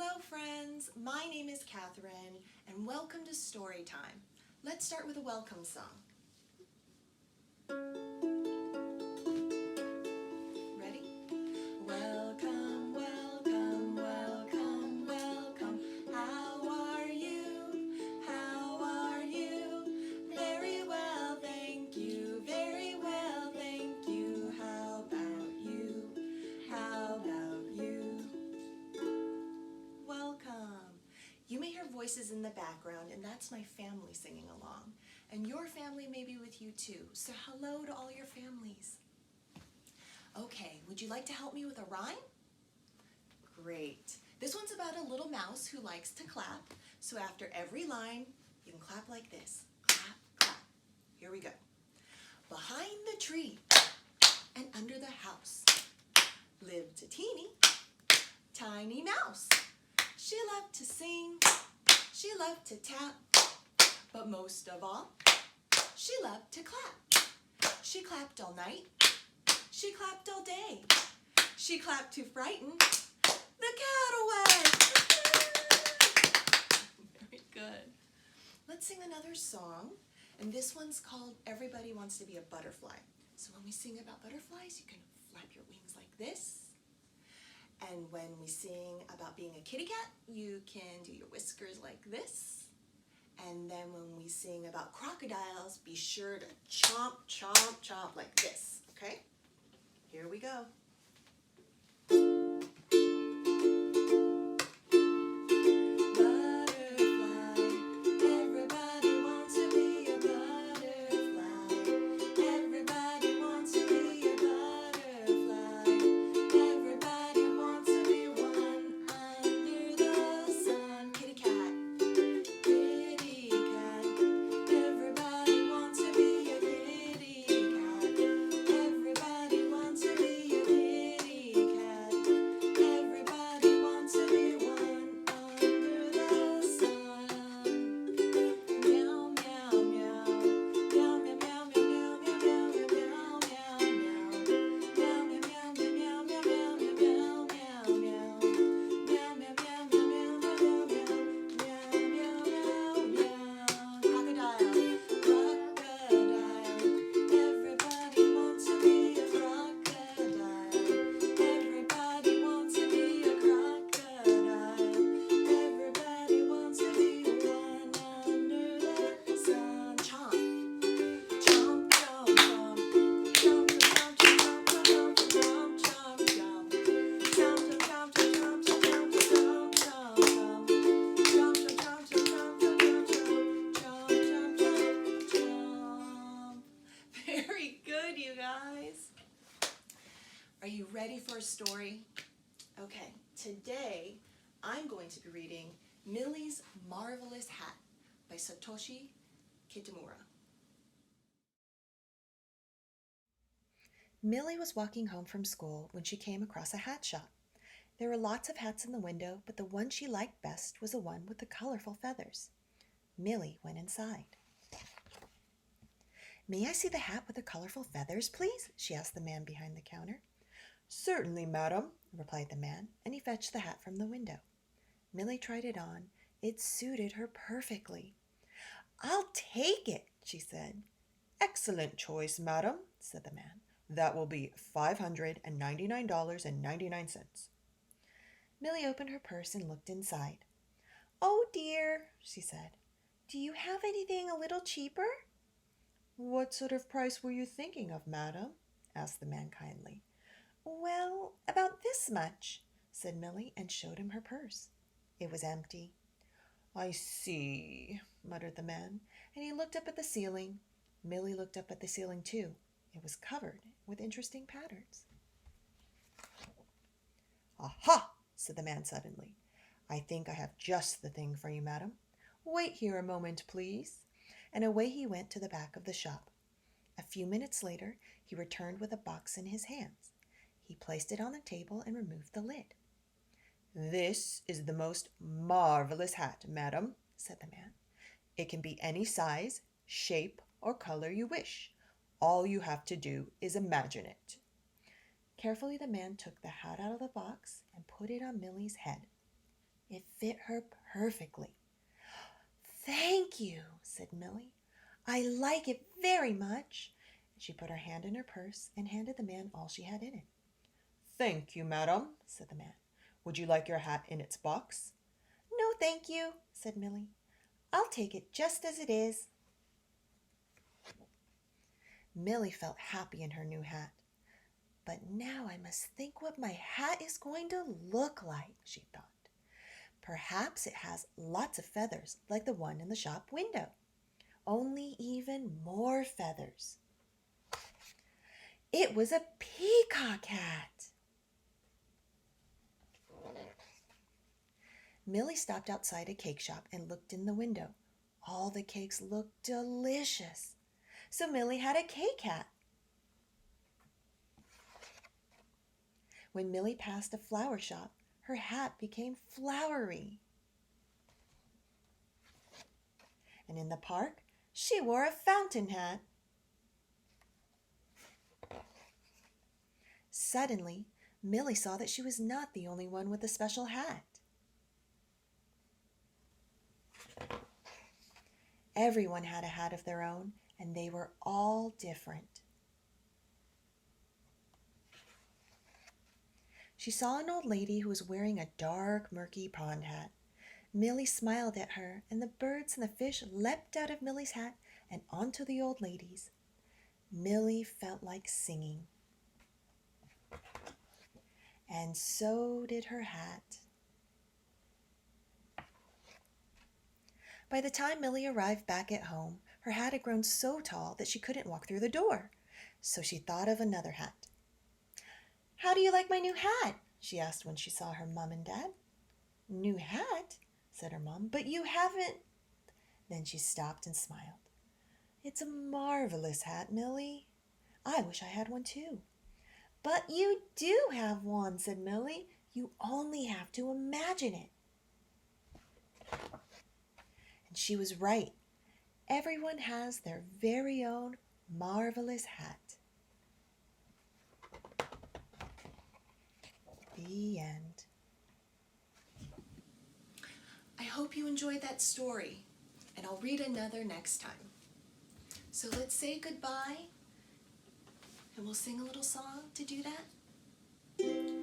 Hello friends, my name is Catherine and welcome to Storytime. Let's start with a welcome song. Ready? Welcome, welcome, welcome, welcome. How are you? How are you? Very well, thank you. Very well, thank you. How about you? How about you? Welcome. You may hear voices in the background, and that's my family singing along. And your family may be with you too, so hello to all your families. Okay, would you like to help me with a rhyme? Great. This one's about a little mouse who likes to clap. So after every line, you can clap like this. Clap, clap. Here we go. Behind the tree and under the house lived a teeny tiny mouse. She loved to sing, she loved to tap, but most of all, she loved to clap. She clapped all night, she clapped all day. She clapped to frighten the cat away. Very good. Let's sing another song, and this one's called Everybody Wants to Be a Butterfly. So when we sing about butterflies, you can flap your wings like this. And when we sing about being a kitty cat, you can do your whiskers like this. And then when we sing about crocodiles, be sure to chomp, chomp, chomp like this, okay? Here we go. Are you ready for a story? Okay, today I'm going to be reading Millie's Marvelous Hat by Satoshi Kitamura. Millie was walking home from school when she came across a hat shop. There were lots of hats in the window, but the one she liked best was the one with the colorful feathers. Millie went inside. "May I see the hat with the colorful feathers, please?" she asked the man behind the counter. "Certainly, madam," replied the man, and he fetched the hat from the window. Millie tried it on. It suited her perfectly. "I'll take it," she said. "Excellent choice, madam," said the man. "That will be $599.99. Millie opened her purse and looked inside. "Oh dear," she said. "Do you have anything a little cheaper?" "What sort of price were you thinking of, madam?" asked the man kindly. "Well, about this much," said Millie, and showed him her purse. It was empty. "I see," muttered the man, and he looked up at the ceiling. Millie looked up at the ceiling too. It was covered with interesting patterns. "Aha!" said the man suddenly. "I think I have just the thing for you, madam. Wait here a moment, please." And away he went to the back of the shop. A few minutes later, he returned with a box in his hands. He placed it on the table and removed the lid. "This is the most marvelous hat, madam," said the man. "It can be any size, shape, or color you wish. All you have to do is imagine it." Carefully the man took the hat out of the box and put it on Millie's head. It fit her perfectly. "Thank you," said Millie. "I like it very much." She put her hand in her purse and handed the man all she had in it. "Thank you, madam," said the man. "Would you like your hat in its box?" "No, thank you," said Millie. "I'll take it just as it is." Millie felt happy in her new hat. "But now I must think what my hat is going to look like," she thought. "Perhaps it has lots of feathers like the one in the shop window, only even more feathers." It was a peacock hat. Millie stopped outside a cake shop and looked in the window. All the cakes looked delicious. So Millie had a cake hat. When Millie passed a flower shop, her hat became flowery. And in the park, she wore a fountain hat. Suddenly, Millie saw that she was not the only one with a special hat. Everyone had a hat of their own, and they were all different. She saw an old lady who was wearing a dark, murky pond hat. Millie smiled at her, and the birds and the fish leapt out of Millie's hat and onto the old lady's. Millie felt like singing. And so did her hat. By the time Millie arrived back at home, her hat had grown so tall that she couldn't walk through the door. So she thought of another hat. "How do you like my new hat?" she asked when she saw her mom and dad. "New hat?" said her mom. "But you haven't—" Then she stopped and smiled. "It's a marvelous hat, Millie. I wish I had one too." "But you do have one," said Millie. "You only have to imagine it." And she was right. Everyone has their very own marvelous hat. The end. I hope you enjoyed that story, and I'll read another next time. So let's say goodbye, and we'll sing a little song to do that.